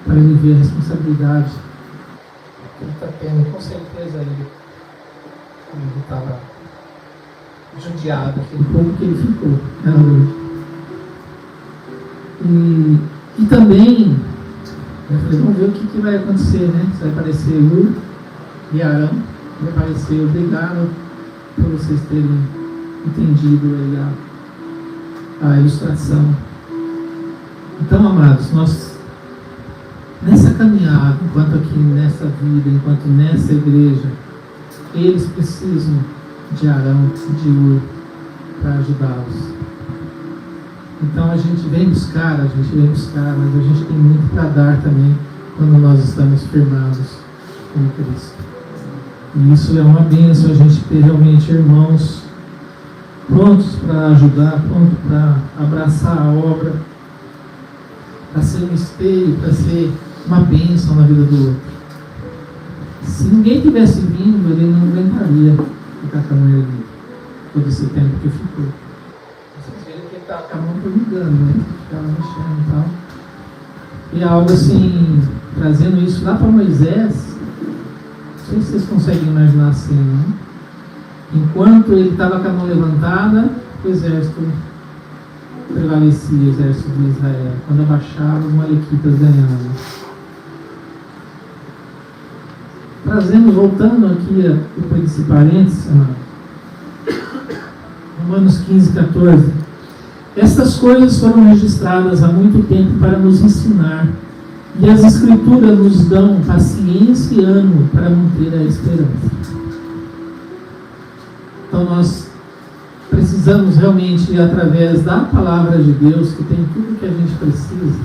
Para ele ver a responsabilidade que ele está tendo, com certeza ele estava judiado, aquele pouco que ele ficou na noite. E também, eu falei, vamos ver o que vai acontecer, né? Se vai aparecer Hur e Arão, vai aparecer. Obrigado por vocês terem entendido aí a ilustração. Então, amados, nós, nessa caminhada, enquanto aqui nessa vida, enquanto nessa igreja, eles precisam de Arão, de Hur, para ajudá-los. Então a gente vem buscar, mas a gente tem muito para dar também quando nós estamos firmados com Cristo. E isso é uma bênção, a gente ter realmente irmãos prontos para ajudar, prontos para abraçar a obra, para ser um espelho, para ser uma bênção na vida do outro. Se ninguém tivesse vindo, ele não aguentaria ficar com a mulher ali todo esse tempo que ficou. Estava com a mão formigando, né? Ficava mexendo e tal. E algo assim, trazendo isso lá para Moisés, não sei se vocês conseguem imaginar a cena, né? Enquanto ele estava com a mão levantada, o exército prevalecia, o exército de Israel. Quando abaixava, os malequitas ganhavam. Voltando aqui depois desse parênteses, Romanos 15, 14. Estas coisas foram registradas há muito tempo para nos ensinar, e as Escrituras nos dão paciência e ânimo para manter a esperança. Então nós precisamos realmente, através da palavra de Deus, que tem tudo que a gente precisa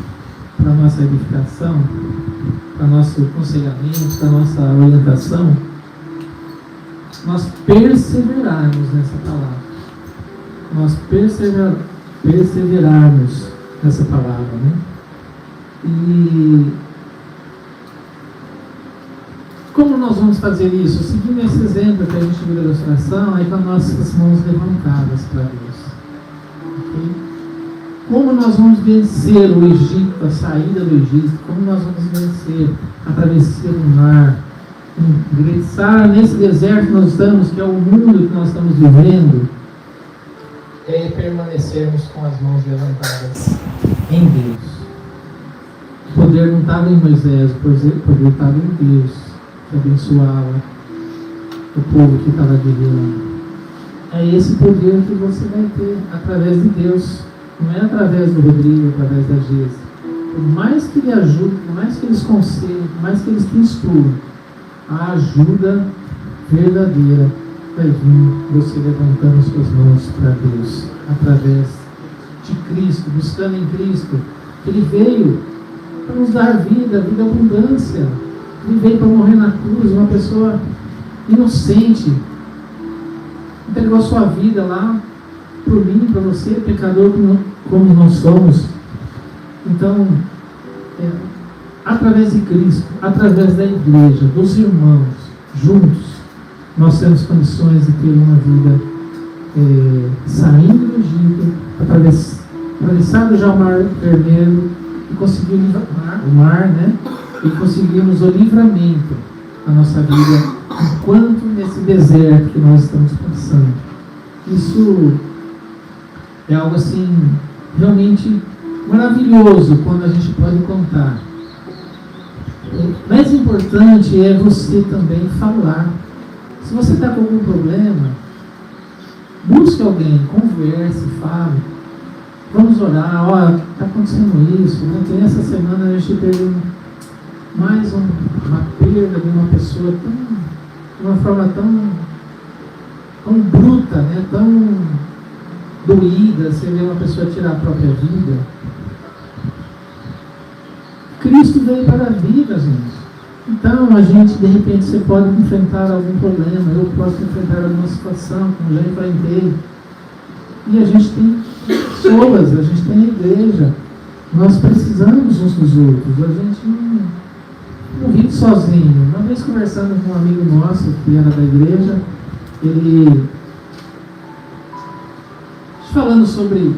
para a nossa edificação, para o nosso aconselhamento, para a nossa orientação, nós perseverarmos nessa palavra. Nós perseverarmos nessa palavra, né? E como nós vamos fazer isso? Seguindo esse exemplo que a gente viu da ilustração, aí com as nossas mãos levantadas para Deus. Okay? Como nós vamos vencer o Egito, a saída do Egito? Como nós vamos vencer a travessia do mar? Ingressar nesse deserto que nós estamos, que é o mundo que nós estamos vivendo, é permanecermos com as mãos levantadas em Deus. O poder não estava em Moisés, o poder estava em Deus, que abençoava o povo que estava guerreando. É esse poder que você vai ter através de Deus, não é através do Rodrigo, através da Gesa. Por mais que ele ajude, por mais que eles conselhem, por mais que eles te instruam, a ajuda verdadeira vai vir você levantando suas mãos para Deus, através de Cristo, buscando em Cristo. Ele veio para nos dar vida abundância. Ele veio para morrer na cruz, uma pessoa inocente, entregou sua vida lá por mim, para você, pecador como nós somos. Então, através de Cristo, através da igreja, dos irmãos, juntos, nós temos condições de ter uma vida saindo do Egito, atravessado já o Mar Vermelho e conseguimos o mar, né? E conseguimos o livramento na nossa vida, enquanto nesse deserto que nós estamos passando. Isso é algo assim realmente maravilhoso quando a gente pode contar. O mais importante é você também falar. Se você está com algum problema, busque alguém, converse, fale. Vamos orar. Olha, está acontecendo isso, né? Que nessa semana a gente teve mais uma perda de uma pessoa de uma forma tão bruta, né? Tão doída. Você vê uma pessoa tirar a própria vida. Cristo veio para a vida, gente. Então, a gente, de repente, você pode enfrentar algum problema, eu posso enfrentar alguma situação, como já enfrentei. E a gente tem pessoas, a gente tem a igreja. Nós precisamos uns dos outros. A gente não vive sozinho. Uma vez conversando com um amigo nosso, que era da igreja, ele falando sobre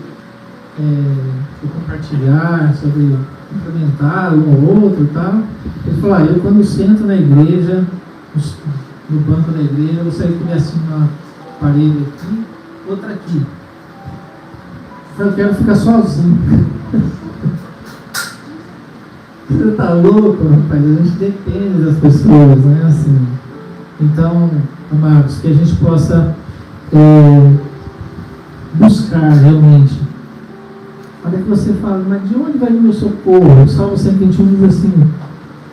o compartilhar, sobre implementar um ou outro e tal. Ele falou, eu quando sento na igreja, no banco da igreja, eu gostaria que tivesse uma parede aqui, outra aqui. Eu quero ficar sozinho. Você tá louco, rapaz? A gente depende das pessoas, né? Assim. Então, amados, que a gente possa buscar realmente. Olha que você fala, mas de onde vai o meu socorro? O Salmo 121 diz assim: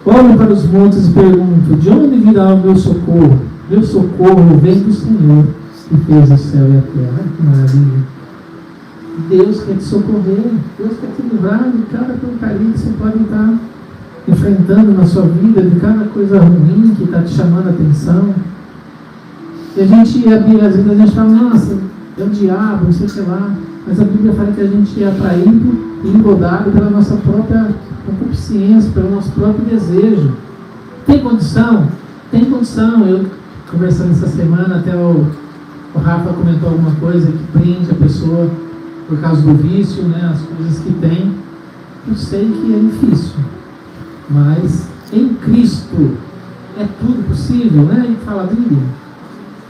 olho para os montes e pergunto, de onde virá o meu socorro? Meu socorro vem do Senhor, que fez o céu e a terra. Olha que maravilha. Deus quer te socorrer, Deus quer te livrar de cada porcaria que você pode estar enfrentando na sua vida, de cada coisa ruim que está te chamando a atenção. E a gente, às vezes a gente fala, nossa, é o diabo, não sei o que lá. Mas a Bíblia fala que a gente é atraído e engodado pela nossa própria concupiscência, pelo nosso próprio desejo. Tem condição? Tem condição. Eu, conversando essa semana, até o Rafa comentou alguma coisa que prende a pessoa por causa do vício, né, as coisas que tem. Eu sei que é difícil, mas em Cristo é tudo possível, né? E fala a Bíblia.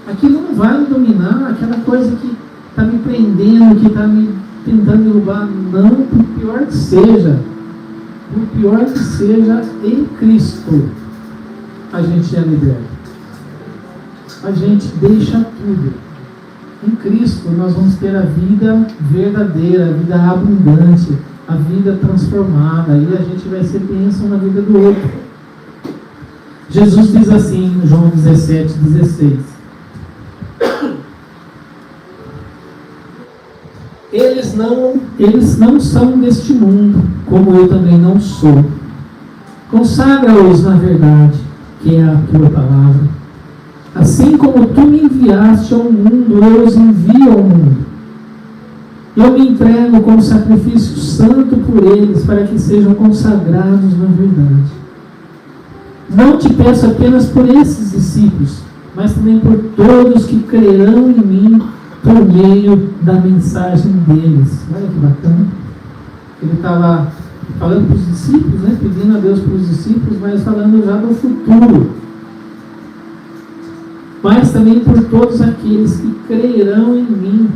Aquilo não vai me dominar, aquela coisa que está me prendendo, que está me tentando derrubar. Não, por pior que seja, em Cristo a gente é liberto. A gente deixa tudo. Em Cristo nós vamos ter a vida verdadeira, a vida abundante, a vida transformada. Aí a gente vai ser bênção na vida do outro. Jesus diz assim em João 17:16: eles não são deste mundo, como eu também não sou. Consagra-os na verdade, que é a tua palavra. Assim como tu me enviaste ao mundo, eu os envio ao mundo. Eu me entrego como sacrifício santo por eles, para que sejam consagrados na verdade. Não te peço apenas por esses discípulos, mas também por todos que crerão em mim por meio da mensagem deles. Olha que bacana. Ele estava falando para os discípulos, né? Pedindo a Deus para os discípulos, mas falando já do futuro. Mas também por todos aqueles que crerão em mim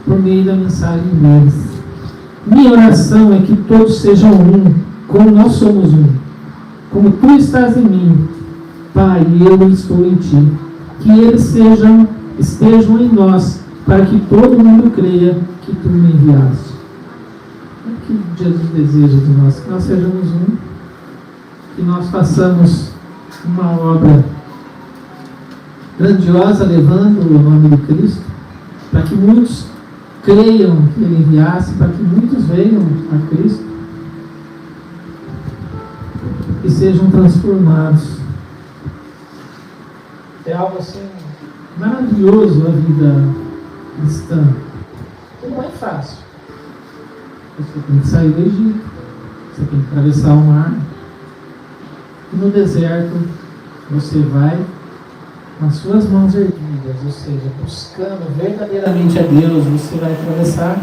por meio da mensagem deles. Minha oração é que todos sejam um, como nós somos um. Como tu estás em mim, Pai, e eu estou em ti. Que eles estejam em nós, para que todo mundo creia que tu me enviaste. É o que Jesus deseja de nós, que nós sejamos um, que nós façamos uma obra grandiosa, levando o nome de Cristo, para que muitos creiam que Ele enviasse, para que muitos venham a Cristo e sejam transformados. É algo assim maravilhoso a vida cristã. Não é fácil. Você tem que sair do Egito, você tem que atravessar o mar, e no deserto você vai com as suas mãos erguidas, ou seja, buscando verdadeiramente a Deus. Você vai atravessar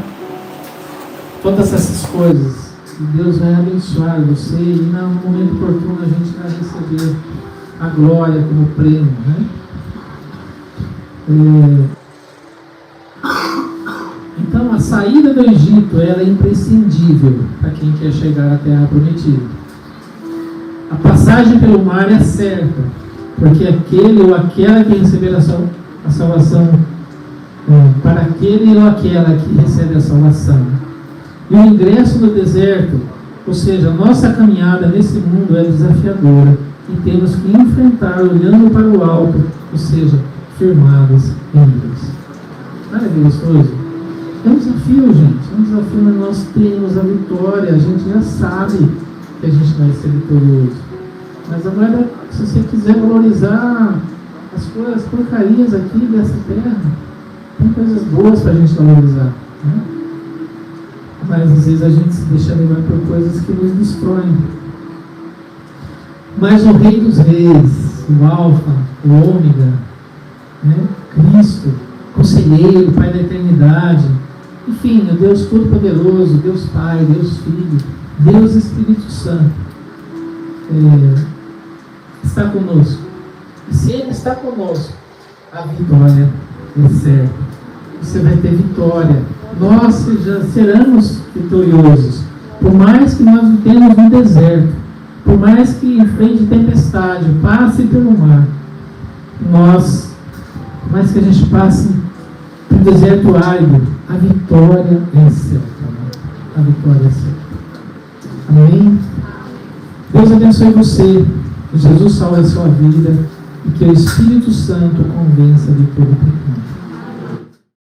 todas essas coisas e Deus vai abençoar você, e no momento oportuno a gente vai receber a glória como prêmio, né? Então a saída do Egito, ela é imprescindível para quem quer chegar à terra prometida. A passagem pelo mar é certa, porque aquele ou aquela que receber a salvação, para aquele ou aquela que recebe a salvação. E o ingresso no deserto, ou seja, a nossa caminhada nesse mundo é desafiadora, e temos que enfrentar olhando para o alto, ou seja, firmados em Deus. Não é gostoso? É um desafio, gente. É um desafio, mas nós temos a vitória. A gente já sabe que a gente vai ser vitorioso. Mas agora, se você quiser valorizar as coisas, as porcarias aqui dessa terra, tem coisas boas para a gente valorizar, né? Mas às vezes a gente se deixa levar por coisas que nos destroem. Mas o Rei dos Reis, o Alfa, o Ômega, né? Cristo, Conselheiro, Pai da Eternidade, enfim, o Deus Todo-Poderoso, Deus Pai, Deus Filho, Deus Espírito Santo, está conosco. E se Ele está conosco, a vitória é certa. Você vai ter vitória. Nós já seremos vitoriosos. Por mais que nós vivemos no deserto, por mais que enfrente tempestade, passe pelo mar, por mais que a gente passe pelo deserto árido, a vitória é certa. A vitória é certa. Amém? Deus abençoe você, que Jesus salve a sua vida e que o Espírito Santo convença de todo pecado.